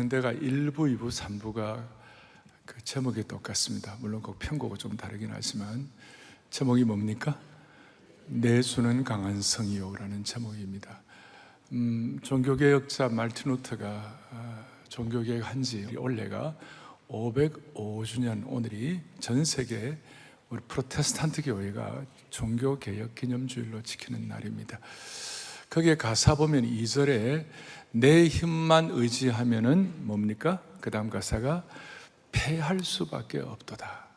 전명대가 1부, 2부, 3부가 그 제목이 똑같습니다. 물론 그 편곡은 좀 다르긴 하지만 제목이 뭡니까? 내 주는 강한 성이요라는 제목입니다. 종교개혁자 마르틴 루터가 종교개혁한 지 올해가 505주년, 오늘이 전 세계 우리 프로테스탄트 교회가 종교개혁 기념주일로 지키는 날입니다. 거기에 가사 보면 2절에 내 힘만 의지하면은 뭡니까? 그 다음 가사가 패할 수밖에 없도다.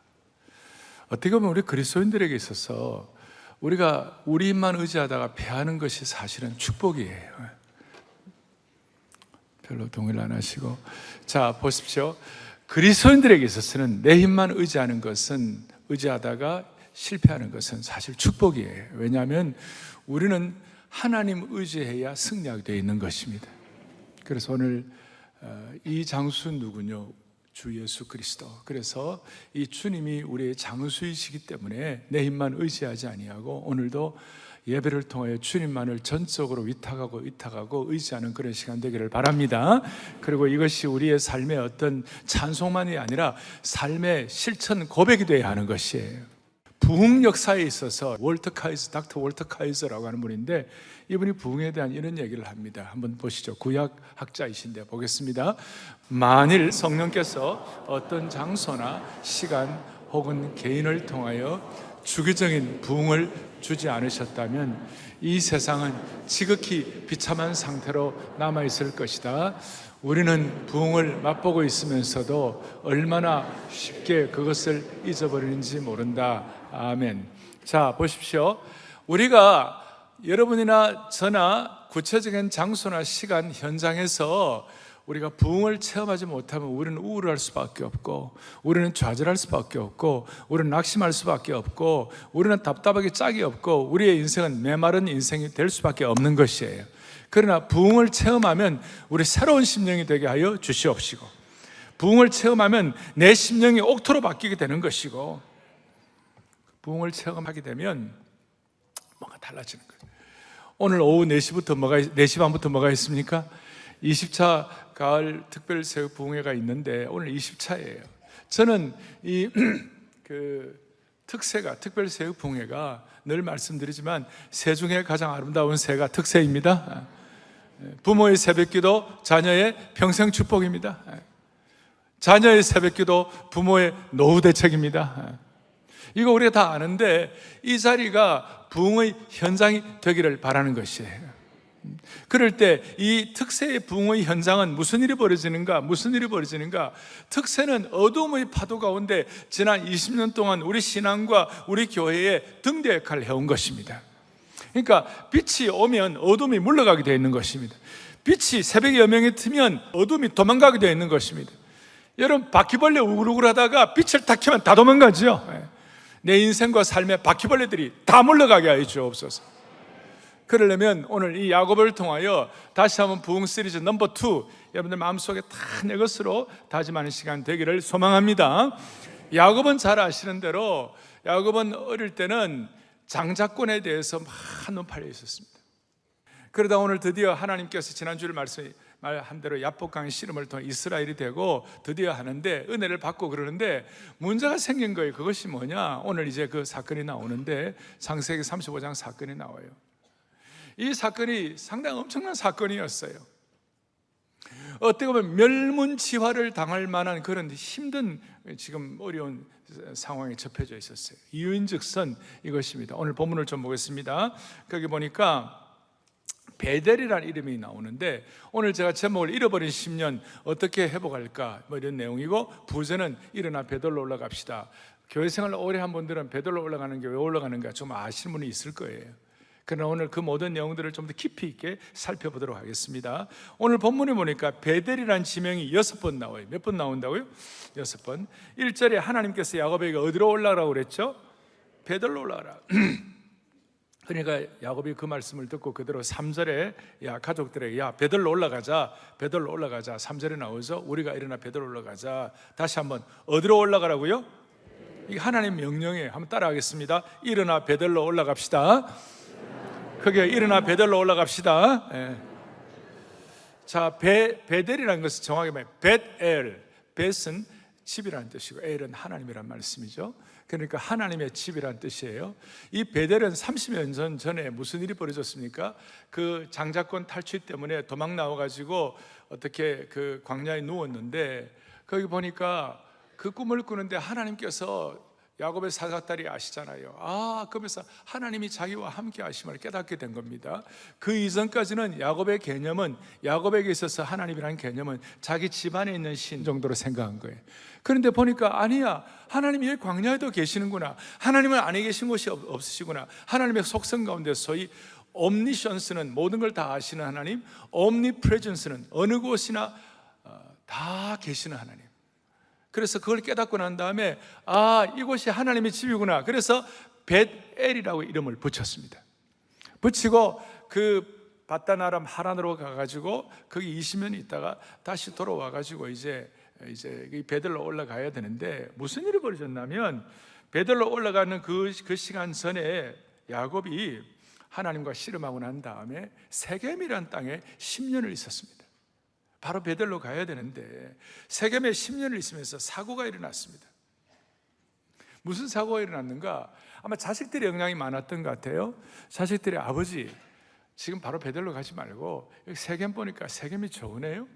어떻게 보면 우리 그리스도인들에게 있어서 우리가 우리 힘만 의지하다가 패하는 것이 사실은 축복이에요. 별로 동의를 안 하시고. 자, 보십시오. 그리스도인들에게 있어서는 내 힘만 의지하는 것은, 의지하다가 실패하는 것은 사실 축복이에요. 왜냐하면 우리는 하나님 의지해야 승리하게 되어 있는 것입니다. 그래서 오늘 이 장수 누구냐? 주 예수 그리스도. 그래서 이 주님이 우리의 장수이시기 때문에 내 힘만 의지하지 아니하고 오늘도 예배를 통하여 주님만을 전적으로 위탁하고 의지하는 그런 시간 되기를 바랍니다. 그리고 이것이 우리의 삶의 어떤 찬송만이 아니라 삶의 실천 고백이 되어야 하는 것이에요. 부흥 역사에 있어서 닥터 월터 카이저라고 하는 분인데, 이분이 부흥에 대한 이런 얘기를 합니다. 한번 보시죠. 구약 학자이신데 보겠습니다. 만일 성령께서 어떤 장소나 시간 혹은 개인을 통하여 주기적인 부흥을 주지 않으셨다면 이 세상은 지극히 비참한 상태로 남아있을 것이다. 우리는 부흥을 맛보고 있으면서도 얼마나 쉽게 그것을 잊어버리는지 모른다. 아멘. 자, 보십시오. 우리가 여러분이나 저나 구체적인 장소나 시간, 현장에서 우리가 부흥을 체험하지 못하면 우리는 우울할 수밖에 없고, 우리는 좌절할 수밖에 없고, 우리는 낙심할 수밖에 없고, 우리는 답답하게 짝이 없고, 우리의 인생은 메마른 인생이 될 수밖에 없는 것이에요. 그러나 부흥을 체험하면 우리 새로운 심령이 되게 하여 주시옵시고, 부흥을 체험하면 내 심령이 옥토로 바뀌게 되는 것이고, 부흥을 체험하게 되면 뭔가 달라지는 거예요. 오늘 오후 4시 반부터 뭐가 있습니까? 20차 가을 특별새벽 부흥회가 있는데 오늘 20차예요. 저는 이 특별새벽 부흥회가 늘 말씀드리지만 새 중에 가장 아름다운 새가 특새입니다. 부모의 새벽기도 자녀의 평생 축복입니다. 자녀의 새벽기도 부모의 노후 대책입니다. 이거 우리가 다 아는데 이 자리가 부흥의 현장이 되기를 바라는 것이에요. 그럴 때 이 특세의 부흥의 현장은 무슨 일이 벌어지는가? 특세는 어둠의 파도 가운데 지난 20년 동안 우리 신앙과 우리 교회의 등대 역할을 해온 것입니다. 그러니까 빛이 오면 어둠이 물러가게 되어 있는 것입니다. 빛이 새벽에 여명이 트면 어둠이 도망가게 되어 있는 것입니다. 여러분, 바퀴벌레 우글우글 하다가 빛을 탁 켜면 다 도망가죠. 내 인생과 삶의 바퀴벌레들이 다 물러가게 하여 주옵소서. 그러려면 오늘 이 야고보를 통하여 다시 한번 부흥 시리즈 넘버 2, 여러분들 마음속에 다 내 것으로 다짐하는 시간 되기를 소망합니다. 야고보는 잘 아시는 대로 야고보는 어릴 때는 장자권에 대해서 한눈 팔려 있었습니다. 그러다 오늘 드디어 하나님께서 지난주에 말한 대로 야복강의 씨름을 통해 이스라엘이 되고 드디어 하는데 은혜를 받고 그러는데 문제가 생긴 거예요. 그것이 뭐냐? 오늘 이제 그 사건이 나오는데 창세기 35장 사건이 나와요. 이 사건이 상당히 엄청난 사건이었어요. 어떻게 보면 멸문지화를 당할 만한 그런 힘든, 지금 어려운 상황에 접해져 있었어요. 이유인즉슨 이것입니다. 오늘 본문을 좀 보겠습니다. 거기 보니까 베델이라는 이름이 나오는데, 오늘 제가 제목을 잃어버린 10년 어떻게 회복할까 이런 내용이고, 부제는 일어나 베델로 올라갑시다. 교회 생활을 오래 한 분들은 베델로 올라가는 게 왜 올라가는가 좀 아시는 분이 있을 거예요. 그러나 오늘 그 모든 내용들을 좀 더 깊이 있게 살펴보도록 하겠습니다. 오늘 본문에 보니까 베델이라는 지명이 6번 나와요. 몇 번 나온다고요? 6번. 1절에 하나님께서 야곱에게 어디로 올라가라고 그랬죠? 베델로 올라가라. 그러니까 야곱이 그 말씀을 듣고 그대로 3절에 가족들에게 베델로 올라가자. 3절에 나오죠. 우리가 일어나 베델로 올라가자. 다시 한번 어디로 올라가라고요? 이게 하나님 명령이에요. 한번 따라하겠습니다. 일어나 베델로 올라갑시다. 그게 일어나 베델로 올라갑시다. 자, 베델이라는 것은 정확히 말하면 벳엘, 벳은 집이라는 뜻이고 엘은 하나님이란 말씀이죠. 그러니까 하나님의 집이란 뜻이에요. 이 베델은 30년 전에 무슨 일이 벌어졌습니까? 그 장자권 탈취 때문에 도망 나와가지고 어떻게 그 광야에 누웠는데, 거기 보니까 그 꿈을 꾸는데 하나님께서 야곱의 사사딸이 아시잖아요. 그러면서 하나님이 자기와 함께 하심을 깨닫게 된 겁니다. 그 이전까지는 야곱의 개념은, 야곱에게 있어서 하나님이라는 개념은 자기 집안에 있는 신 정도로 생각한 거예요. 그런데 보니까 아니야, 하나님이 여기 광야에도 계시는구나, 하나님은 안에 계신 곳이 없으시구나. 하나님의 속성 가운데 소위 옴니션스는 모든 걸 다 아시는 하나님, 옴니프레전스는 어느 곳이나 다 계시는 하나님. 그래서 그걸 깨닫고 난 다음에 이곳이 하나님의 집이구나. 그래서 벳엘이라고 이름을 붙였습니다. 붙이고 그 바단 아람 하란으로 가가지고 거기 20년 있다가 다시 돌아와가지고 이제 베델로 올라가야 되는데, 무슨 일이 벌어졌냐면, 베델로 올라가는 그 시간 전에 야곱이 하나님과 씨름하고 난 다음에 세겜이라는 땅에 10년을 있었습니다. 바로 베델로 가야 되는데 세겜에 10년을 있으면서 사고가 일어났습니다. 무슨 사고가 일어났는가? 아마 자식들의 영향이 많았던 것 같아요. 자식들의 아버지, 지금 바로 베델로 가지 말고 여기 세겜 보니까 세겜이 좋으네요.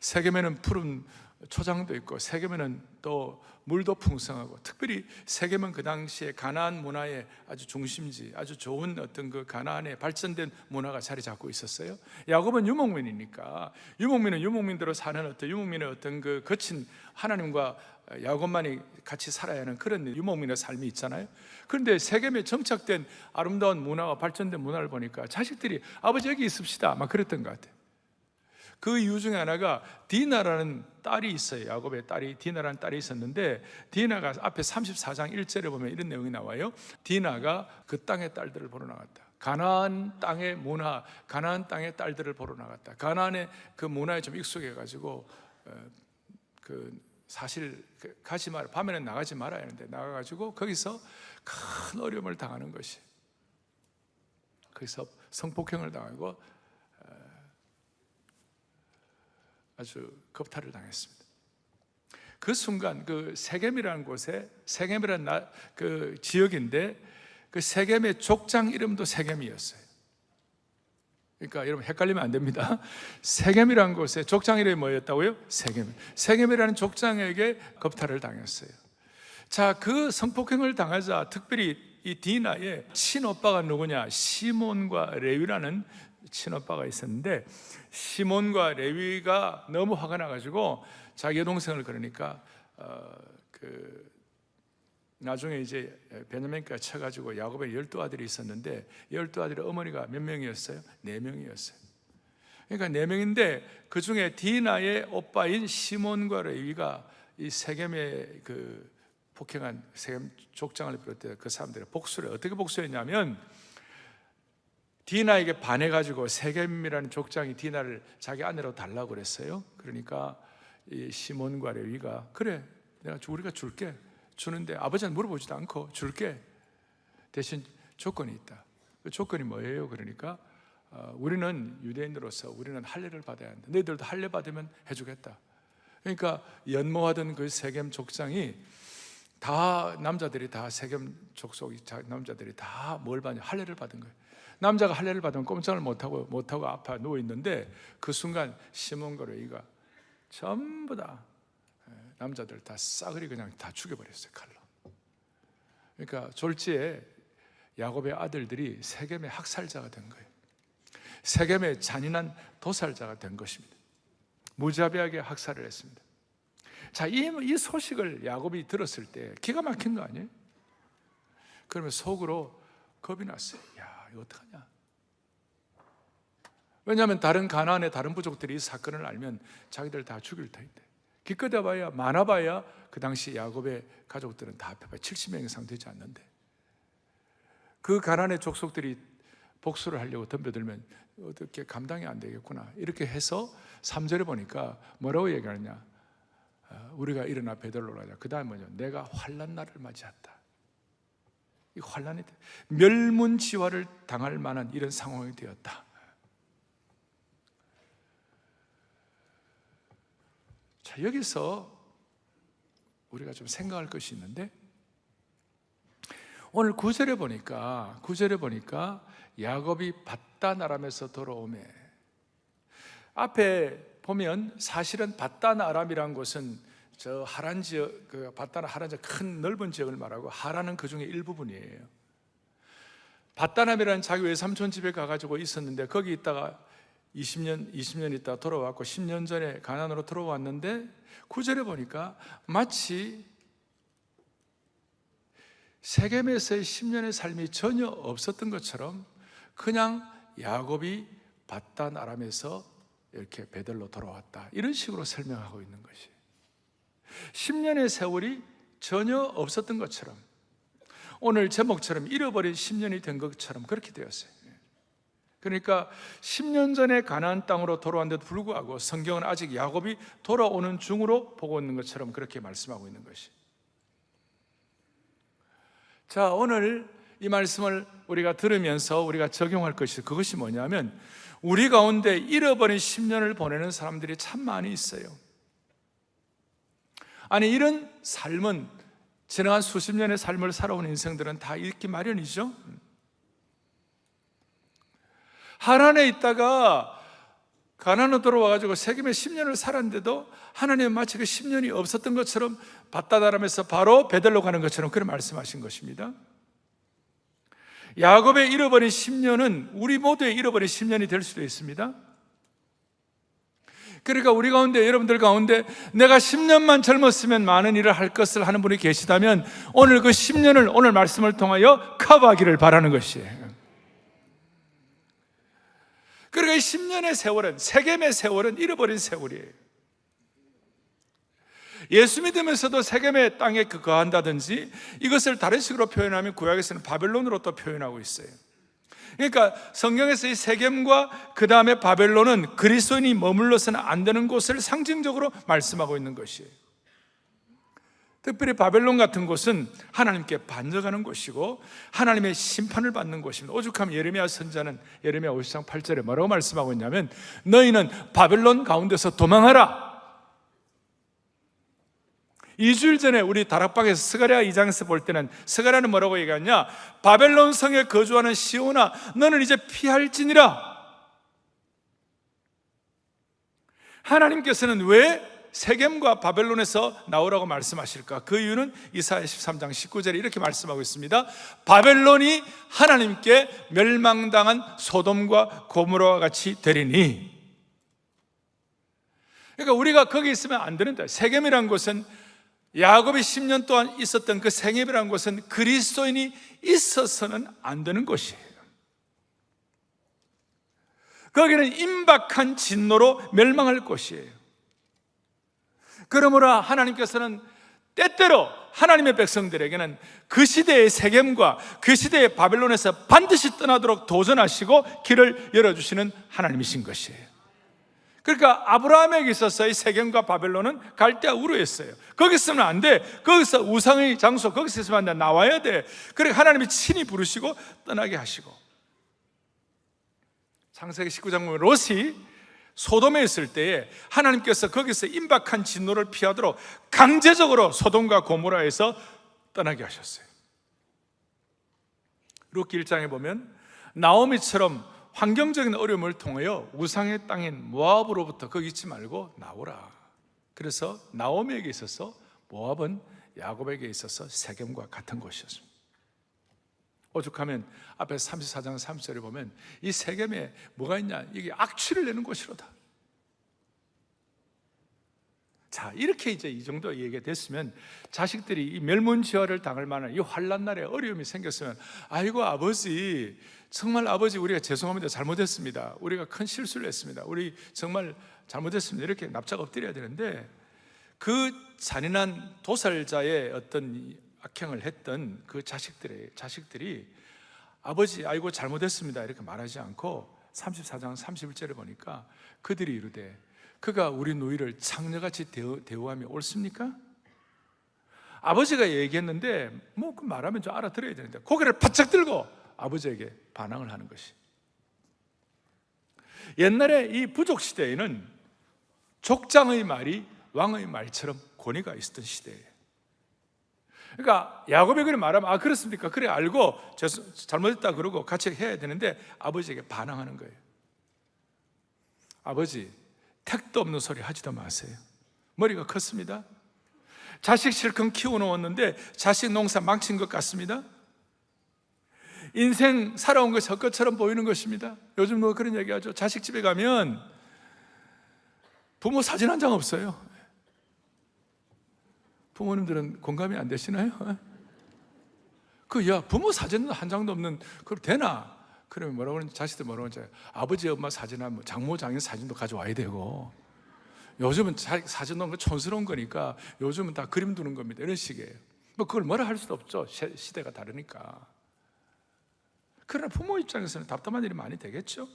세겜에는 푸른 초장도 있고, 세겜에는 또 물도 풍성하고, 특별히 세겜은 그 당시에 가나안 문화의 아주 중심지, 아주 좋은 어떤 그 가나안의 발전된 문화가 자리 잡고 있었어요. 야곱은 유목민이니까 유목민은 유목민대로 사는 어떤 유목민의 어떤 그 거친 하나님과 야곱만이 같이 살아야 하는 그런 유목민의 삶이 있잖아요. 그런데 세겜에 정착된 아름다운 문화와 발전된 문화를 보니까 자식들이 아버지 여기 있읍시다 막 그랬던 것 같아요. 그 이유 중에 하나가 디나라는 딸이 있어요. 야곱의 딸이, 디나라는 딸이 있었는데, 디나가 앞에 34장 1절에 보면 이런 내용이 나와요. 디나가 그 땅의 딸들을 보러 나갔다. 가나안 땅의 문화, 가나안 땅의 딸들을 보러 나갔다. 가나안의 그 문화에 좀 익숙해 가지고 사실 가지 마라, 밤에는 나가지 말아야 하는데 나가가지고 거기서 큰 어려움을 당하는 것이, 거기서 성폭행을 당하고 아주 겁탈을 당했습니다. 그 순간 그 세겜이라는 곳에, 세겜이라는 그 지역인데 그 세겜의 족장 이름도 세겜이었어요. 그러니까 여러분 헷갈리면 안 됩니다. 세겜이라는 곳에 족장 이름이 뭐였다고요? 세겜. 세겜이라는 족장에게 겁탈을 당했어요. 자, 그 성폭행을 당하자 특별히 이 디나의 친오빠가 누구냐? 시몬과 레위라는 친오빠가 있었는데, 시몬과 레위가 너무 화가 나가지고 자기 여동생을, 그러니까 나중에 이제 베냐민가 쳐가지고 야곱의 12아들이 있었는데 12아들의 어머니가 몇 명이었어요? 4명이었어요. 그러니까 4명인데 그 중에 디나의 오빠인 시몬과 레위가 이 세겜의 그 폭행한 세겜 족장을 비롯해 그 사람들의 복수를 어떻게 복수했냐면, 디나에게 반해가지고 세겜이라는 족장이 디나를 자기 아내로 달라고 그랬어요. 그러니까 이 시몬과 레위가, 그래 우리가 줄게, 주는데 아버지한테 물어보지도 않고 줄게, 대신 조건이 있다. 그 조건이 뭐예요? 그러니까 우리는 유대인으로서 우리는 할례를 받아야 한다. 너희들도 할례 받으면 해주겠다. 그러니까 연모하던 그 세겜 족장이 다, 남자들이 다, 세겜 족속이 남자들이 다 뭘 받냐? 할례를 받은 거예요. 남자가 할례를 받으면 꼼짝을 못하고 아파 누워있는데, 그 순간 시몬과 레위가 전부 다 남자들 다 싸그리 그냥 다 죽여버렸어요, 칼로. 그러니까 졸지에 야곱의 아들들이 세겜의 학살자가 된 거예요. 세겜의 잔인한 도살자가 된 것입니다. 무자비하게 학살을 했습니다. 자, 이 소식을 야곱이 들었을 때 기가 막힌 거 아니에요? 그러면 속으로 겁이 났어요. 야, 이거 어떡하냐? 왜냐하면 다른 가나안의 다른 부족들이 이 사건을 알면 자기들 다 죽일 터인데, 기껏해 봐야, 많아봐야 그 당시 야곱의 가족들은 다 합해봐야 70명 이상 되지 않는데, 그 가나안의 족속들이 복수를 하려고 덤벼들면 어떻게 감당이 안 되겠구나, 이렇게 해서 3절에 보니까 뭐라고 얘기하느냐? 우리가 일어나 베델로 가자. 그 다음 뭐냐? 내가 환난 날을 맞이했다. 이 환난이 멸문지화를 당할 만한 이런 상황이 되었다. 자, 여기서 우리가 좀 생각할 것이 있는데, 오늘 9절에 보니까 야곱이 밧단 아람에서 돌아오매. 앞에 보면 사실은 밧단 아람이라는 곳은 저 하란 지역, 그 밧단 하란 지역, 큰 넓은 지역을 말하고 하란은 그 중에 일부분이에요. 밧단 아람이라는 자기 외삼촌 집에 가가지고 있었는데, 거기 있다가 20년 있다가 돌아왔고 10년 전에 가나안으로 들어왔는데, 9절에 보니까 마치 세겜에서의 10년의 삶이 전혀 없었던 것처럼 그냥 야곱이 밧단 아람에서 이렇게 베들로 돌아왔다, 이런 식으로 설명하고 있는 것이, 10년의 세월이 전혀 없었던 것처럼, 오늘 제목처럼 잃어버린 10년이 된 것처럼 그렇게 되었어요. 그러니까 10년 전에 가나안 땅으로 돌아왔는데도 불구하고 성경은 아직 야곱이 돌아오는 중으로 보고 있는 것처럼 그렇게 말씀하고 있는 것이. 자, 오늘 이 말씀을 우리가 들으면서 우리가 적용할 것이, 그것이 뭐냐면, 우리 가운데 잃어버린 10년을 보내는 사람들이 참 많이 있어요. 아니, 이런 삶은, 지나간 수십 년의 삶을 살아온 인생들은 다 있기 마련이죠. 하란에 있다가 가나안으로 들어와가지고 세겜에 10년을 살았는데도 하나님은 마치 그 10년이 없었던 것처럼 밧단 아람에서 바로 베들로 가는 것처럼 그렇게 말씀하신 것입니다. 야곱의 잃어버린 10년은 우리 모두의 잃어버린 10년이 될 수도 있습니다. 그러니까 우리 가운데, 여러분들 가운데 내가 10년만 젊었으면 많은 일을 할 것을 하는 분이 계시다면, 오늘 그 10년을 오늘 말씀을 통하여 커버하기를 바라는 것이에요. 그러니까 이 10년의 세월은, 세겜의 세월은 잃어버린 세월이에요. 예수 믿으면서도 세겜의 땅에 거한다든지, 이것을 다른 식으로 표현하면 구약에서는 바벨론으로 또 표현하고 있어요. 그러니까 성경에서 이 세겜과 그 다음에 바벨론은 그리스도인이 머물러서는 안 되는 곳을 상징적으로 말씀하고 있는 것이에요. 특별히 바벨론 같은 곳은 하나님께 반역하는 곳이고 하나님의 심판을 받는 곳입니다. 오죽하면 예레미야 선지자는 예레미야 50장 8절에 뭐라고 말씀하고 있냐면, 너희는 바벨론 가운데서 도망하라. 2주일 전에 우리 다락방에서 스가랴 2장에서 볼 때는, 스가랴는 뭐라고 얘기하냐, 바벨론 성에 거주하는 시온아, 너는 이제 피할지니라. 하나님께서는 왜 세겜과 바벨론에서 나오라고 말씀하실까? 그 이유는 이사야 13장 19절에 이렇게 말씀하고 있습니다. 바벨론이 하나님께 멸망당한 소돔과 고모라와 같이 되리니. 그러니까 우리가 거기 있으면 안 되는데, 세겜이라는 곳은, 야곱이 10년 동안 있었던 그 세겜이라는 곳은 그리스도인이 있어서는 안 되는 곳이에요. 거기는 임박한 진노로 멸망할 곳이에요. 그러므로 하나님께서는 때때로 하나님의 백성들에게는 그 시대의 세겜과 그 시대의 바벨론에서 반드시 떠나도록 도전하시고 길을 열어주시는 하나님이신 것이에요. 그러니까 아브라함에게 있어서 이 세겜과 바벨론은 갈대아 우르였어요. 거기 있으면 안 돼. 거기서 우상의 장소, 거기서 있으면 안 돼. 나와야 돼. 그러니까 하나님이 친히 부르시고 떠나게 하시고, 창세기 19장 보면 롯이 소돔에 있을 때에 하나님께서 거기서 임박한 진노를 피하도록 강제적으로 소돔과 고모라에서 떠나게 하셨어요. 룻기 1장에 보면 나오미처럼 환경적인 어려움을 통하여 우상의 땅인 모압으로부터 거기 있지 말고 나오라. 그래서 나오미에게 있어서 모압은 야곱에게 있어서 세겜과 같은 곳이었습니다. 오죽하면 앞에 34장 3절에 보면 이 세겜에 뭐가 있냐, 이게 악취를 내는 곳이로다. 자, 이렇게 이제 이 정도 얘기가 됐으면 자식들이 이 멸문지화를 당할 만한 이 환난 날에 어려움이 생겼으면, 아이고 아버지, 정말 아버지 우리가 죄송합니다, 잘못했습니다, 우리가 큰 실수를 했습니다, 우리 정말 잘못했습니다, 이렇게 납작 엎드려야 되는데, 그 잔인한 도살자의 어떤 악행을 했던 그 자식들이 아버지 아이고 잘못했습니다 이렇게 말하지 않고 34장 31절에 보니까 그들이 이르되 그가 우리 누이를 창녀같이 대우하며 옳습니까? 아버지가 얘기했는데 뭐 그 말하면 좀 알아들어야 되는데 고개를 바짝 들고 아버지에게 반항을 하는 것이. 옛날에 이 부족 시대에는 족장의 말이 왕의 말처럼 권위가 있었던 시대예요. 그러니까 야곱이 그래 말하면 그렇습니까? 그래 알고 잘못했다 그러고 같이 해야 되는데 아버지에게 반항하는 거예요. 아버지, 택도 없는 소리 하지도 마세요. 머리가 컸습니다. 자식 실컷 키워놓았는데 자식 농사 망친 것 같습니다. 인생 살아온 것이 헛것처럼 보이는 것입니다. 요즘 뭐 그런 얘기하죠. 자식 집에 가면 부모 사진 한 장 없어요. 부모님들은 공감이 안 되시나요? 부모 사진 한 장도 없는, 그럼 되나? 그러면 뭐라고 하는지, 자식들 뭐라고 하는지, 아버지, 엄마 사진하면 장모, 장인 사진도 가져와야 되고, 요즘은 사진 넣은 거 촌스러운 거니까 요즘은 다 그림 두는 겁니다. 이런 식이에요. 뭐 그걸 뭐라 할 수도 없죠. 시대가 다르니까. 그러나 부모 입장에서는 답답한 일이 많이 되겠죠.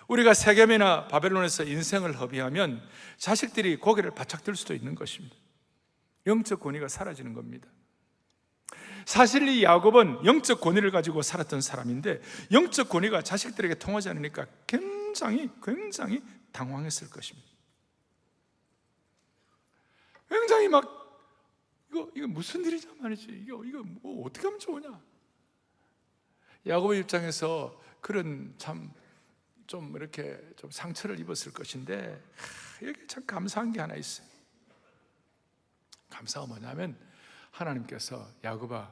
우리가 세겜이나 바벨론에서 인생을 허비하면 자식들이 고개를 바짝 들 수도 있는 것입니다. 영적 권위가 사라지는 겁니다. 사실 이 야곱은 영적 권위를 가지고 살았던 사람인데 영적 권위가 자식들에게 통하지 않으니까 굉장히 당황했을 것입니다. 굉장히 이거 무슨 일이냐 말이지. 이거 뭐 어떻게 하면 좋으냐. 야곱의 입장에서 그런 좀 이렇게 좀 상처를 입었을 것인데 여기 참 감사한 게 하나 있어요. 감사가 뭐냐면 하나님께서 야곱아,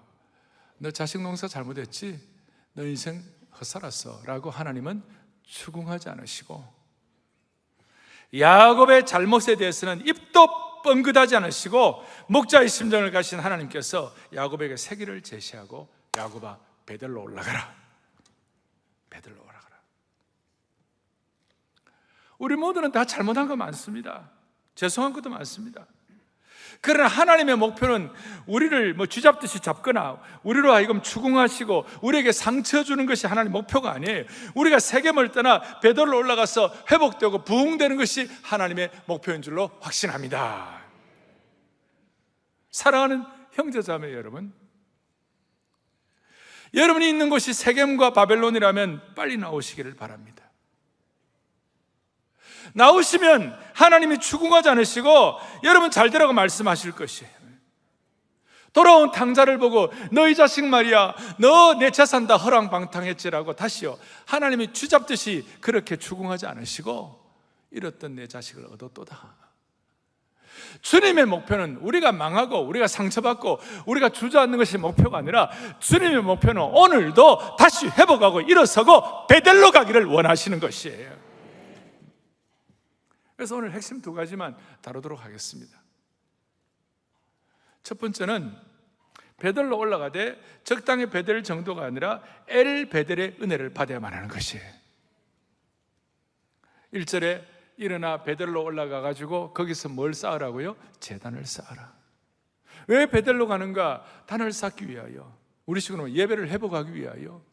너 자식 농사 잘못했지? 너 인생 헛살았어 라고 하나님은 추궁하지 않으시고 야곱의 잘못에 대해서는 입도 뻥긋하지 않으시고 목자의 심정을 가신 하나님께서 야곱에게 새 길을 제시하고 야곱아, 베델로 올라가라. 베델로 올라가라. 우리 모두는 다 잘못한 거 많습니다. 죄송한 것도 많습니다. 그러나 하나님의 목표는 우리를 쥐잡듯이 잡거나 우리로 하여금 추궁하시고 우리에게 상처 주는 것이 하나님의 목표가 아니에요. 우리가 세겜을 떠나 베델로 올라가서 회복되고 부흥되는 것이 하나님의 목표인 줄로 확신합니다. 사랑하는 형제자매 여러분, 여러분이 있는 곳이 세겜과 바벨론이라면 빨리 나오시기를 바랍니다. 나오시면 하나님이 추궁하지 않으시고 여러분 잘 되라고 말씀하실 것이에요. 돌아온 탕자를 보고 너희 자식 말이야, 너 내 재산 다 허랑방탕했지라고 다시요, 하나님이 쥐잡듯이 그렇게 추궁하지 않으시고 잃었던 내 자식을 얻었도다. 주님의 목표는 우리가 망하고 우리가 상처받고 우리가 주저앉는 것이 목표가 아니라 주님의 목표는 오늘도 다시 회복하고 일어서고 베델로 가기를 원하시는 것이에요. 그래서 오늘 핵심 두 가지만 다루도록 하겠습니다. 첫 번째는 베델로 올라가되 적당히 베델 정도가 아니라 엘 베델의 은혜를 받아야만 하는 것이에요. 1절에 일어나 베델로 올라가 가지고 거기서 뭘 쌓으라고요? 제단을 쌓아라. 왜 베델로 가는가? 단을 쌓기 위하여, 우리 식으로 예배를 회복하기 위하여.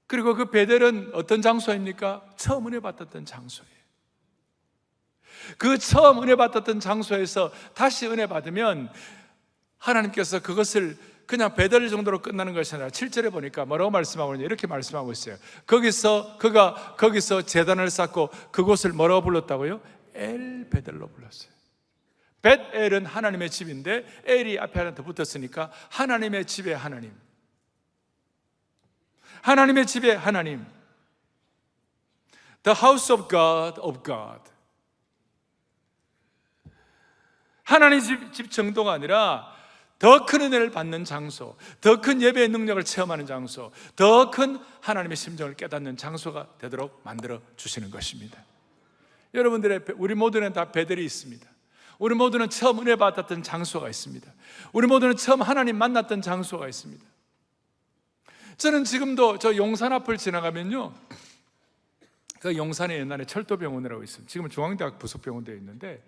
그리고 그 베델은 어떤 장소입니까? 처음 은혜 받았던 장소예요. 그 처음 은혜 받았던 장소에서 다시 은혜 받으면 하나님께서 그것을 그냥 베델 정도로 끝나는 것이 아니라 7절에 보니까 뭐라고 말씀하고 있냐, 이렇게 말씀하고 있어요. 그가 거기서 제단을 쌓고 그곳을 뭐라고 불렀다고요? 엘 베델로 불렀어요. 벳엘은 하나님의 집인데 엘이 앞에 하나 더 붙었으니까 하나님의 집의 하나님, 하나님의 집의 하나님, The house of God. 하나님 집 정도가 아니라 더 큰 은혜를 받는 장소, 더 큰 예배의 능력을 체험하는 장소, 더 큰 하나님의 심정을 깨닫는 장소가 되도록 만들어 주시는 것입니다. 여러분들의, 우리 모두는 다 베델이 있습니다. 우리 모두는 처음 은혜 받았던 장소가 있습니다. 우리 모두는 처음 하나님 만났던 장소가 있습니다. 저는 지금도 저 용산 앞을 지나가면요, 그 용산에 옛날에 철도병원이라고 있습니다. 지금은 중앙대학 부속병원되어 있는데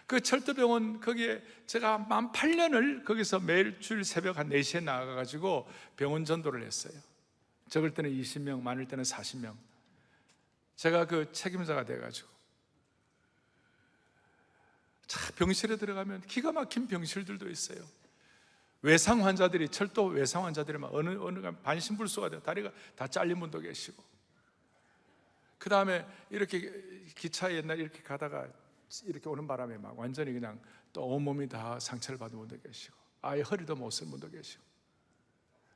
그 철도병원 거기에 제가 만 8년을 거기서 매일 주일 새벽 한 4시에 나가가지고 병원 전도를 했어요. 적을 때는 20명, 많을 때는 40명. 제가 그 책임자가 돼가지고 병실에 들어가면 기가 막힌 병실들도 있어요. 외상 환자들이, 철도 외상 환자들이 막 어느 반신불수가 돼요. 다리가 다 잘린 분도 계시고, 그 다음에 이렇게 기차에 옛날에 이렇게 가다가 이렇게 오는 바람에 막 완전히 그냥 또 온몸이 다 상처를 받은 분도 계시고, 아예 허리도 못 쓴 분도 계시고,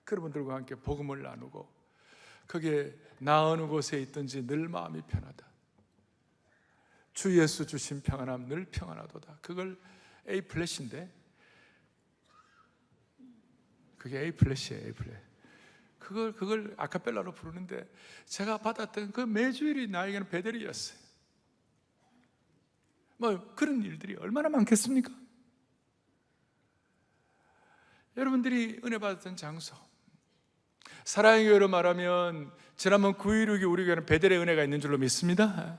그런 분들과 함께 복음을 나누고, 그게 나 어느 곳에 있든지 늘 마음이 편하다, 주 예수 주신 평안함 늘 평안하도다. 그걸 A 플랫인데, 그게 A 플랫이에요. A 플랫. 그걸 아카펠라로 부르는데, 제가 받았던 그 매주일이 나에게는 베델이었어요. 뭐 그런 일들이 얼마나 많겠습니까? 여러분들이 은혜 받았던 장소, 사랑의 교회로 말하면 지난번 9.16이 우리 교회는 베델의 은혜가 있는 줄로 믿습니다.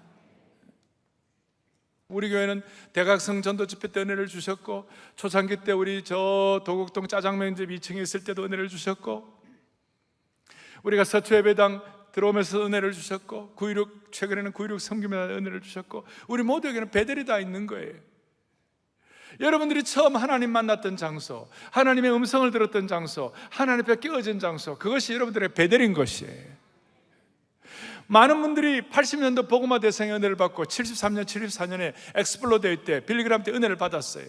우리 교회는 대각성 전도 집회 때 은혜를 주셨고, 초창기 때 우리 저 도곡동 짜장면집 2층에 있을 때도 은혜를 주셨고, 우리가 서초 예배당 들어오면서 은혜를 주셨고, 9.16 최근에는 9.16 섬기면서 은혜를 주셨고, 우리 모두에게는 베델이 다 있는 거예요. 여러분들이 처음 하나님 만났던 장소, 하나님의 음성을 들었던 장소, 하나님 앞에 끼어진 장소, 그것이 여러분들의 베델인 것이에요. 많은 분들이 80년도 복음화 대상의 은혜를 받고 73년, 74년에 엑스플로데이 때, 빌리그람 때 은혜를 받았어요.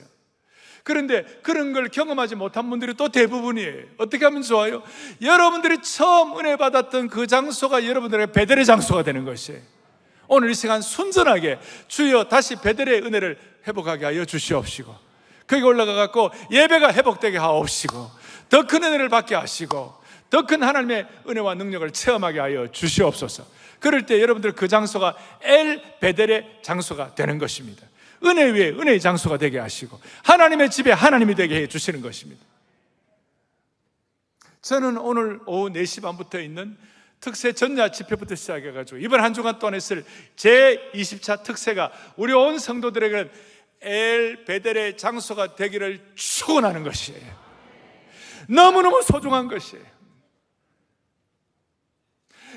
그런데 그런 걸 경험하지 못한 분들이 또 대부분이에요. 어떻게 하면 좋아요? 여러분들이 처음 은혜 받았던 그 장소가 여러분들의 베델의 장소가 되는 것이에요. 오늘 이 시간 순전하게 주여 다시 베델의 은혜를 회복하게 하여 주시옵시고, 거기 올라가 갖고 예배가 회복되게 하옵시고, 더 큰 은혜를 받게 하시고, 더 큰 하나님의 은혜와 능력을 체험하게 하여 주시옵소서. 그럴 때 여러분들 그 장소가 엘 베델의 장소가 되는 것입니다. 은혜 위에 은혜의 장소가 되게 하시고, 하나님의 집에 하나님이 되게 해 주시는 것입니다. 저는 오늘 오후 4시 반부터 있는 특세 전야 집회부터 시작해가지고 이번 한 주간 동안 했을 제20차 특세가 우리 온 성도들에게는 엘 베델의 장소가 되기를 축원하는 것이에요. 너무너무 소중한 것이에요.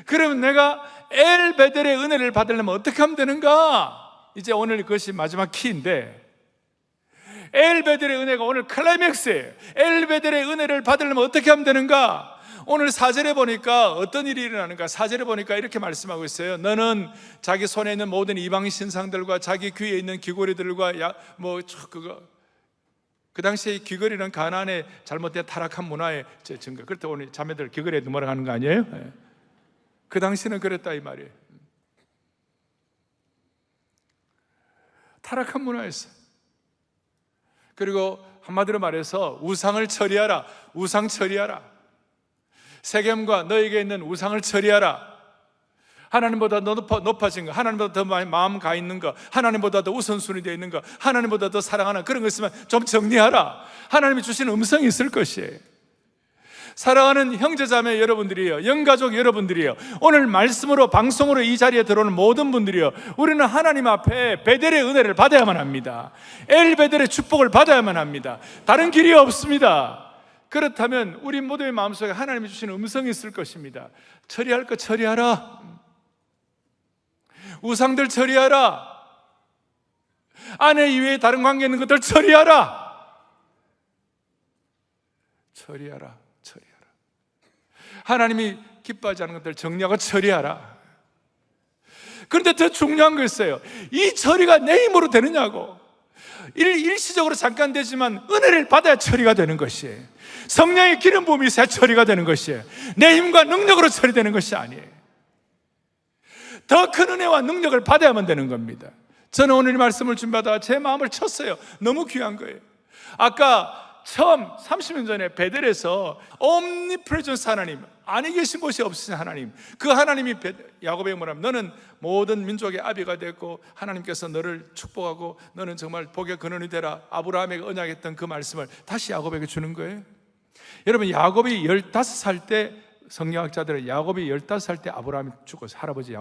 그러면 내가 엘 베델의 은혜를 받으려면 어떻게 하면 되는가? 이제 오늘 그것이 마지막 키인데, 엘 베델의 은혜가 오늘 클라이맥스예요. 엘 베델의 은혜를 받으려면 어떻게 하면 되는가? 오늘 4절에 보니까 어떤 일이 일어나는가? 4절에 보니까 이렇게 말씀하고 있어요. 너는 자기 손에 있는 모든 이방 신상들과 자기 귀에 있는 귀걸이들과 그 당시에 귀걸이는 가나안의 잘못된 타락한 문화의 증거. 그렇다고 오늘 자매들 귀걸이에 넘어가는 거 아니에요? 그 당시는 그랬다 이 말이에요. 타락한 문화였어요. 그리고 한마디로 말해서 우상을 처리하라. 우상 처리하라. 세겜과 너에게 있는 우상을 처리하라. 하나님보다 더 높아진 거, 하나님보다 더 마음 가 있는 거, 하나님보다 더 우선순위 되어 있는 거, 하나님보다 더 사랑하는 그런 거 있으면 좀 정리하라. 하나님이 주시는 음성이 있을 것이에요. 사랑하는 형제자매 여러분들이에요, 영가족 여러분들이에요, 오늘 말씀으로 방송으로 이 자리에 들어오는 모든 분들이요, 우리는 하나님 앞에 베델의 은혜를 받아야만 합니다. 엘 베델의 축복을 받아야만 합니다. 다른 길이 없습니다. 그렇다면 우리 모두의 마음속에 하나님이 주시는 음성이 있을 것입니다. 처리할 것 처리하라. 우상들 처리하라. 아내 이외에 다른 관계 있는 것들 처리하라. 처리하라. 처리하라. 하나님이 기뻐하지 않는 것들 정리하고 처리하라. 그런데 더 중요한 거 있어요. 이 처리가 내 힘으로 되느냐고. 일시적으로 잠깐 되지만 은혜를 받아야 처리가 되는 것이에요. 성령의 기름 부음이 있어야 처리가 되는 것이에요. 내 힘과 능력으로 처리되는 것이 아니에요. 더 큰 은혜와 능력을 받아야만 되는 겁니다. 저는 오늘 이 말씀을 준비하다가 제 마음을 쳤어요. 너무 귀한 거예요. 아까 처음 30년 전에 베델에서 omnipresence 하나님, 아니 계신 곳이 없으신 하나님, 그 하나님이 야곱에게 뭐라면 너는 모든 민족의 아비가 됐고 하나님께서 너를 축복하고 너는 정말 복의 근원이 되라, 아브라함에게 언약했던 그 말씀을 다시 야곱에게 주는 거예요. 여러분, 야곱이 15살 때, 성경학자들은 야곱이 15살 때 아브라함이 죽었어요. 할아버지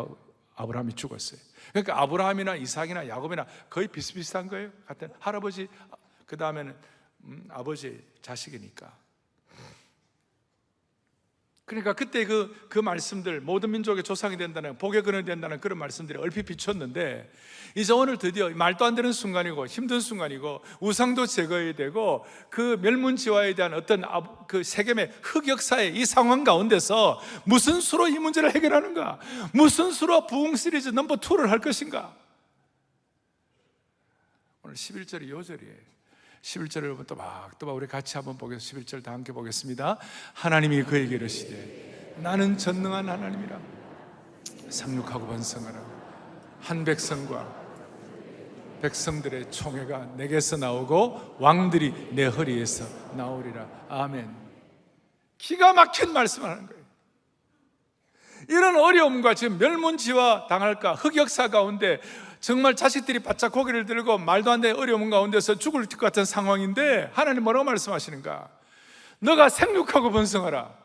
아브라함이 죽었어요. 그러니까 아브라함이나 이삭이나 야곱이나 거의 비슷비슷한 거예요. 같은 할아버지, 그 다음에는 아버지 자식이니까. 그러니까 그때 그 말씀들, 모든 민족의 조상이 된다는, 복의 근원이 된다는 그런 말씀들이 얼핏 비쳤는데, 이제 오늘 드디어 말도 안 되는 순간이고 힘든 순간이고 우상도 제거해야 되고 그 멸문지화에 대한 어떤 그 세겜의 흑역사의 이 상황 가운데서 무슨 수로 이 문제를 해결하는가, 무슨 수로 부흥 시리즈 넘버 2를 할 것인가. 오늘 11절이 요절이에요. 11절을 여러분 또박 우리 같이 한번 보겠습니다. 11절 다 함께 보겠습니다. 하나님이 그에게 이르시되 나는 전능한 하나님이라. 상륙하고 번성하라. 한 백성과 백성들의 총회가 내게서 나오고 왕들이 내 허리에서 나오리라. 아멘. 기가 막힌 말씀을 하는 거예요. 이런 어려움과 지금 멸문지화 당할까, 흑역사 가운데 정말 자식들이 바짝 고개를 들고 말도 안 되는 어려움 가운데서 죽을 것 같은 상황인데 하나님 뭐라고 말씀하시는가? 너가 생육하고 번성하라.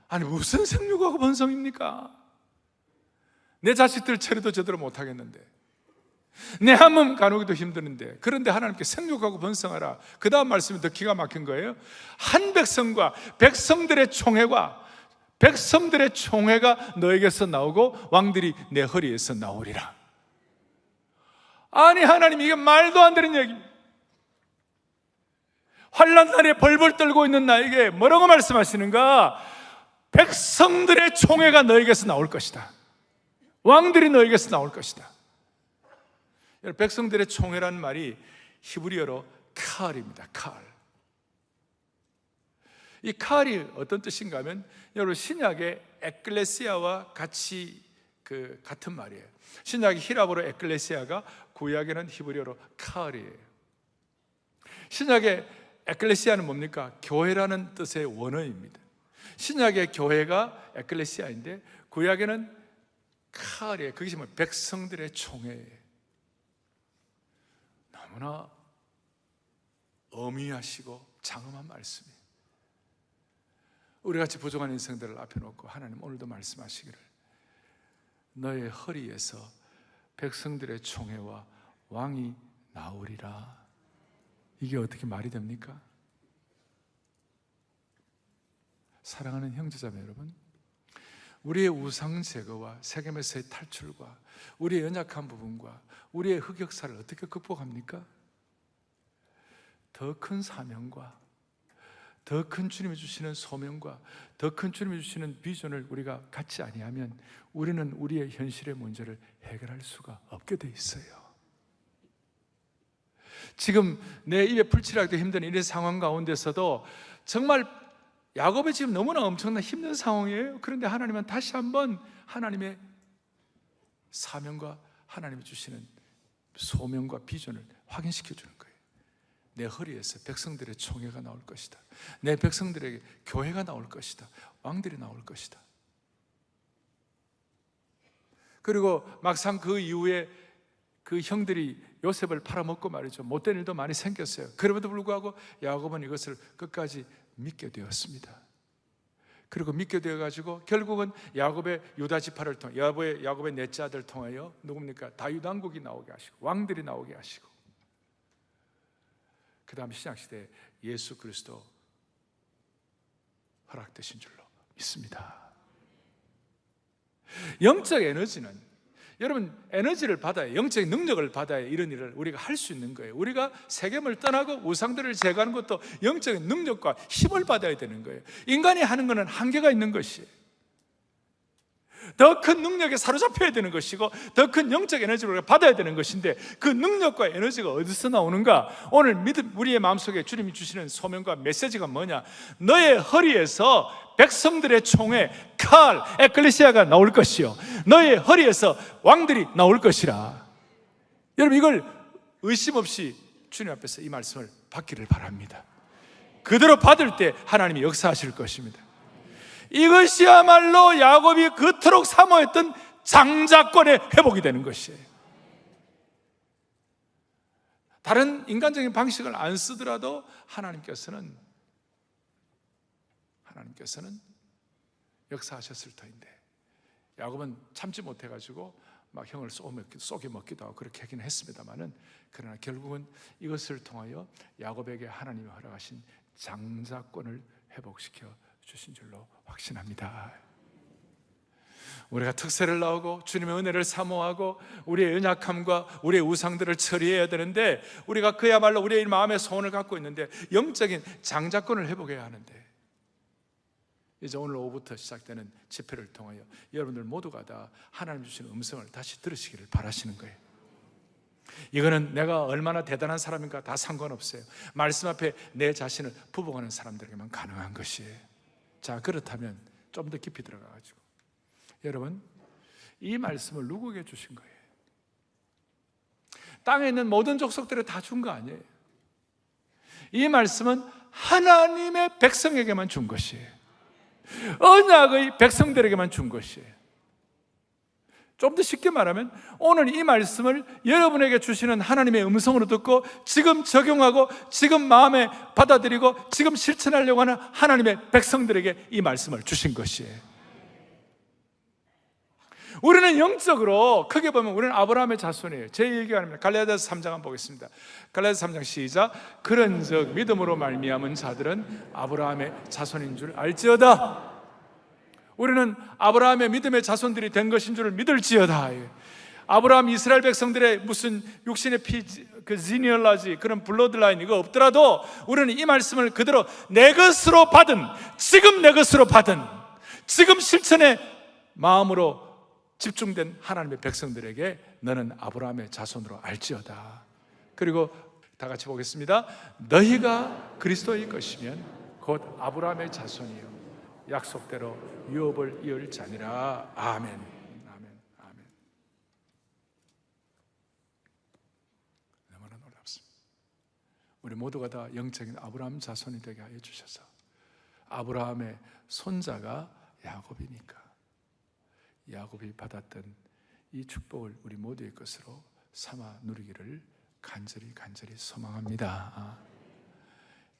아니 무슨 생육하고 번성입니까? 내 자식들 처리도 제대로 못하겠는데, 내 한 몸 가누기도 힘드는데, 그런데 하나님께 생육하고 번성하라. 그 다음 말씀이 더 기가 막힌 거예요. 한 백성과 백성들의 총회가 너에게서 나오고 왕들이 내 허리에서 나오리라. 아니 하나님, 이게 말도 안 되는 얘기입니다. 환난 날에 벌벌 떨고 있는 나에게 뭐라고 말씀하시는가? 백성들의 총회가 너에게서 나올 것이다. 왕들이 너에게서 나올 것이다. 백성들의 총회라는 말이 히브리어로 칼입니다. 칼. 이 칼이 어떤 뜻인가 하면, 여러분 신약의 에클레시아와 같이 같은 말이에요. 신약의 히라보로 에클레시아가, 구약에는 히브리어로 칼이에요. 신약의 에클레시아는 뭡니까? 교회라는 뜻의 원어입니다. 신약의 교회가 에클레시아인데 구약에는 칼이에요. 그게 뭐 백성들의 총회예요. 너무나 어미하시고 장엄한 말씀이에요. 우리같이 부족한 인생들을 앞에 놓고 하나님 오늘도 말씀하시기를, 너의 허리에서 백성들의 총회와 왕이 나오리라. 이게 어떻게 말이 됩니까? 사랑하는 형제자매 여러분, 우리의 우상 제거와 세겜에서의 탈출과 우리의 연약한 부분과 우리의 흑역사를 어떻게 극복합니까? 더 큰 사명과 더 큰 주님이 주시는 소명과 더 큰 주님이 주시는 비전을 우리가 갖지 아니하면 우리는 우리의 현실의 문제를 해결할 수가 없게 돼 있어요. 지금 내 입에 풀칠하기도 힘든 이런 상황 가운데서도 정말 야곱이 지금 너무나 엄청난 힘든 상황이에요. 그런데 하나님은 다시 한번 하나님의 사명과 하나님이 주시는 소명과 비전을 확인시켜 주는 거예요. 내 허리에서 백성들의 총회가 나올 것이다. 내 백성들에게 교회가 나올 것이다. 왕들이 나올 것이다. 그리고 막상 그 이후에 그 형들이 요셉을 팔아먹고 말이죠, 못된 일도 많이 생겼어요. 그럼에도 불구하고 야곱은 이것을 끝까지 믿게 되었습니다. 그리고 믿게 되어가지고 결국은 야곱의 유다 지파를 통해 야곱의 넷째 아들을 통하여 누굽니까? 다윗 왕국이 나오게 하시고 왕들이 나오게 하시고, 그 다음 신약시대에 예수 그리스도 허락되신 줄로 믿습니다. 영적 에너지는, 여러분 에너지를 받아야, 영적인 능력을 받아야 이런 일을 우리가 할 수 있는 거예요. 우리가 세겜을 떠나고 우상들을 제거하는 것도 영적인 능력과 힘을 받아야 되는 거예요. 인간이 하는 것은 한계가 있는 것이에요. 더 큰 능력에 사로잡혀야 되는 것이고 더 큰 영적 에너지를 우리가 받아야 되는 것인데, 그 능력과 에너지가 어디서 나오는가? 오늘 우리의 마음속에 주님이 주시는 소명과 메시지가 뭐냐? 너의 허리에서 백성들의 총회 칼 에클레시아가 나올 것이요, 너의 허리에서 왕들이 나올 것이라. 여러분 이걸 의심 없이 주님 앞에서 이 말씀을 받기를 바랍니다. 그대로 받을 때 하나님이 역사하실 것입니다. 이것이야말로 야곱이 그토록 사모했던 장자권의 회복이 되는 것이에요. 다른 인간적인 방식을 안 쓰더라도 하나님께서는 역사하셨을 터인데, 야곱은 참지 못해가지고 막 형을 쏘게 먹기도 하고 그렇게 하긴 했습니다만은, 그러나 결국은 이것을 통하여 야곱에게 하나님이 허락하신 장자권을 회복시켜 주신 줄로 확신합니다. 우리가 특세를 나오고 주님의 은혜를 사모하고 우리의 연약함과 우리의 우상들을 처리해야 되는데, 우리가 그야말로 우리의 마음의 소원을 갖고 있는데 영적인 장자권을 회복해야 하는데, 이제 오늘 오후부터 시작되는 집회를 통하여 여러분들 모두가 다 하나님 주시는 음성을 다시 들으시기를 바라시는 거예요. 이거는 내가 얼마나 대단한 사람인가 다 상관없어요. 말씀 앞에 내 자신을 부복하는 사람들에게만 가능한 것이에요. 자, 그렇다면 좀 더 깊이 들어가가지고, 여러분, 이 말씀을 누구에게 주신 거예요? 땅에 있는 모든 족속들에 다 준 거 아니에요. 이 말씀은 하나님의 백성에게만 준 것이에요. 언약의 백성들에게만 준 것이에요. 좀 더 쉽게 말하면 오늘 이 말씀을 여러분에게 주시는 하나님의 음성으로 듣고 지금 적용하고 지금 마음에 받아들이고 지금 실천하려고 하는 하나님의 백성들에게 이 말씀을 주신 것이에요. 우리는 영적으로 크게 보면 우리는 아브라함의 자손이에요. 제 얘기가 아닙니다. 갈라디아서 3장 한번 보겠습니다. 갈라디아서 3장 시작. 그런즉 믿음으로 말미암은 자들은 아브라함의 자손인 줄 알지어다. 우리는 아브라함의 믿음의 자손들이 된 것인 줄 믿을지어다. 아브라함 이스라엘 백성들의 무슨 육신의 피, 그 지니얼라지, 그런 블러드라인 이거 없더라도 우리는 이 말씀을 그대로 내 것으로 받은, 지금 내 것으로 받은, 지금 실천의 마음으로 집중된 하나님의 백성들에게 너는 아브라함의 자손으로 알지어다. 그리고 다 같이 보겠습니다. 너희가 그리스도의 것이면 곧 아브라함의 자손이요 약속대로 유업을 이을 자니라. 아멘. 아멘. 아멘. 너무나 놀랍습니다. 우리 모두가 다 영적인 아브라함 자손이 되게 하여 주셔서, 아브라함의 손자가 야곱이니까 야곱이 받았던 이 축복을 우리 모두의 것으로 삼아 누리기를 간절히 소망합니다.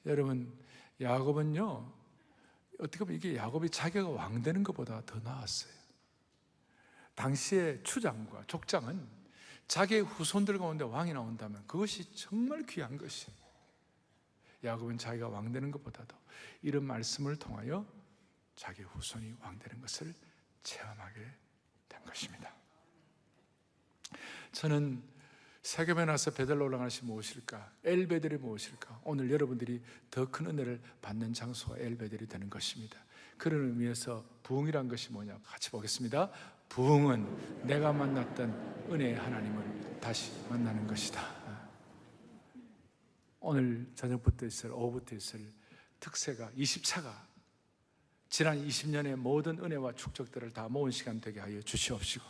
여러분, 야곱은요, 어떻게 보면 이게 야곱이 자기가 왕 되는 것보다 더 나았어요. 당시의 추장과 족장은 자기의 후손들 가운데 왕이 나온다면 그것이 정말 귀한 것이에요. 야곱은 자기가 왕 되는 것보다도 이런 말씀을 통하여 자기 후손이 왕 되는 것을 체험하게 된 것입니다. 저는 세겜에 나서 베델로 올라가는 것이 무엇일까? 엘베델이 무엇일까? 오늘 여러분들이 더 큰 은혜를 받는 장소가 엘베델이 되는 것입니다. 그런 의미에서 부흥이란 것이 뭐냐? 같이 보겠습니다. 부흥은 내가 만났던 은혜의 하나님을 다시 만나는 것이다. 오늘 저녁부터 있을, 오후부터 있을 특세가 20차가 지난 20년의 모든 은혜와 축적들을 다 모은 시간 되게 하여 주시옵시고,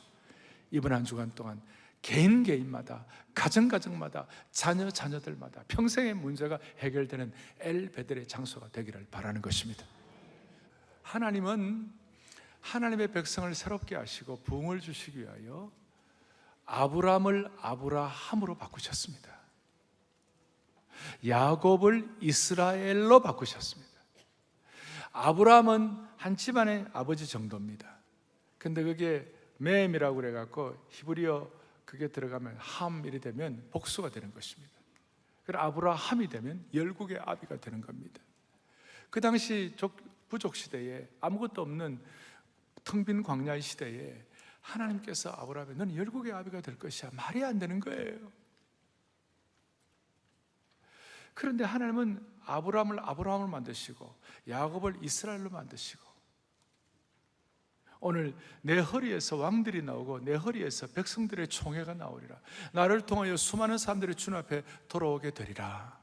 이번 한 주간 동안 개인마다, 가정마다, 자녀들마다 평생의 문제가 해결되는 엘베델의 장소가 되기를 바라는 것입니다. 하나님은 하나님의 백성을 새롭게 하시고 부흥을 주시기 위하여 아브람을 아브라함으로 바꾸셨습니다. 야곱을 이스라엘로 바꾸셨습니다. 아브라함은 한 집안의 아버지 정도입니다. 근데 그게 맴이라고 그래갖고 히브리어 그게 들어가면 함이 되면 복수가 되는 것입니다. 그래서 아브라함이 되면 열국의 아비가 되는 겁니다. 그 당시 부족 시대에 아무것도 없는 텅 빈 광야의 시대에 하나님께서 아브라함에 너는 열국의 아비가 될 것이야, 말이 안 되는 거예요. 그런데 하나님은 아브라함을 만드시고 야곱을 이스라엘로 만드시고, 오늘 내 허리에서 왕들이 나오고 내 허리에서 백성들의 총회가 나오리라. 나를 통하여 수많은 사람들이 주님 앞에 돌아오게 되리라.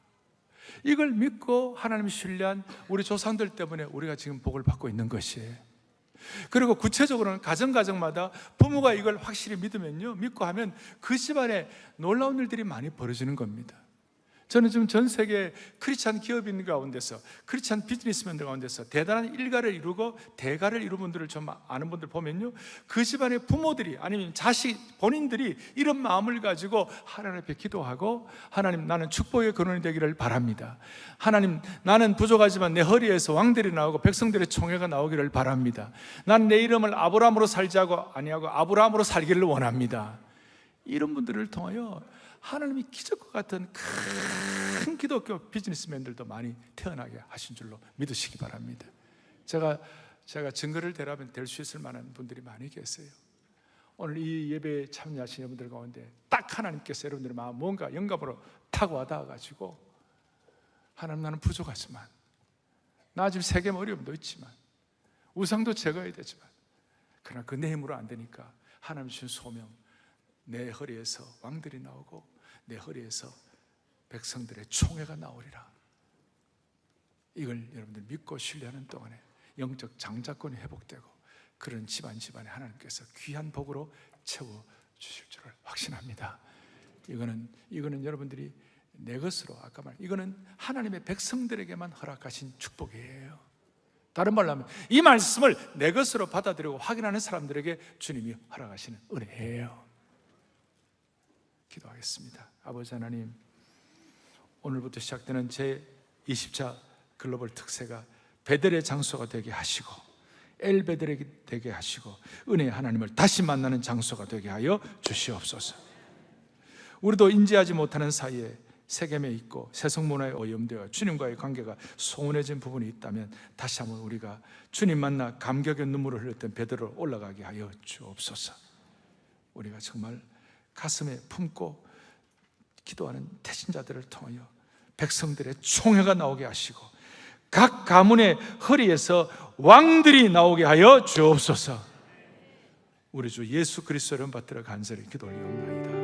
이걸 믿고 하나님 신뢰한 우리 조상들 때문에 우리가 지금 복을 받고 있는 것이에요. 그리고 구체적으로는 가정마다 부모가 이걸 확실히 믿으면요, 믿고 하면 그 집안에 놀라운 일들이 많이 벌어지는 겁니다. 저는 지금 전 세계 크리스찬 기업인 가운데서, 크리스찬 비즈니스맨들 가운데서 대단한 일가를 이루고 대가를 이룬 분들을 좀 아는 분들 보면요, 그 집안의 부모들이 아니면 자식 본인들이 이런 마음을 가지고 하나님 앞에 기도하고, 하나님 나는 축복의 근원이 되기를 바랍니다. 하나님 나는 부족하지만 내 허리에서 왕들이 나오고 백성들의 총회가 나오기를 바랍니다. 난 내 이름을 아브라함으로 살지 아니하고 아브라함으로 살기를 원합니다. 이런 분들을 통하여 하나님이 기적과 같은 큰 기독교 비즈니스맨들도 많이 태어나게 하신 줄로 믿으시기 바랍니다. 제가 증거를 대라면 될 수 있을 만한 분들이 많이 계세요. 오늘 이 예배에 참여하신 여러분들 가운데 딱 하나님께서 여러분들의 마음 뭔가 영감으로 타고 와닿아가지고, 하나님, 나는 부족하지만, 나 지금 세겜 어려움도 있지만, 우상도 제거해야 되지만, 그러나 그 내 힘으로 안 되니까 하나님 주신 소명, 내 허리에서 왕들이 나오고 내 허리에서 백성들의 총회가 나오리라. 이걸 여러분들 믿고 신뢰하는 동안에 영적 장자권이 회복되고, 그런 집안에 하나님께서 귀한 복으로 채워주실 줄을 확신합니다. 이거는 여러분들이 내 것으로, 아까 이거는 하나님의 백성들에게만 허락하신 축복이에요. 다른 말로 하면 이 말씀을 내 것으로 받아들이고 확인하는 사람들에게 주님이 허락하시는 은혜예요. 기도하겠습니다. 아버지 하나님, 오늘부터 시작되는 제20차 글로벌 특세가 베델의 장소가 되게 하시고, 엘베델이 되게 하시고, 은혜의 하나님을 다시 만나는 장소가 되게 하여 주시옵소서. 우리도 인지하지 못하는 사이에 세겜에 있고 세속문화에 오염되어 주님과의 관계가 소원해진 부분이 있다면, 다시 한번 우리가 주님 만나 감격의 눈물을 흘렸던 베드로로 올라가게 하여 주옵소서. 우리가 정말 가슴에 품고 기도하는 태신자들을 통하여 백성들의 총회가 나오게 하시고, 각 가문의 허리에서 왕들이 나오게 하여 주옵소서. 우리 주 예수 그리스도를 받들어 간절히 기도 올리옵나이다.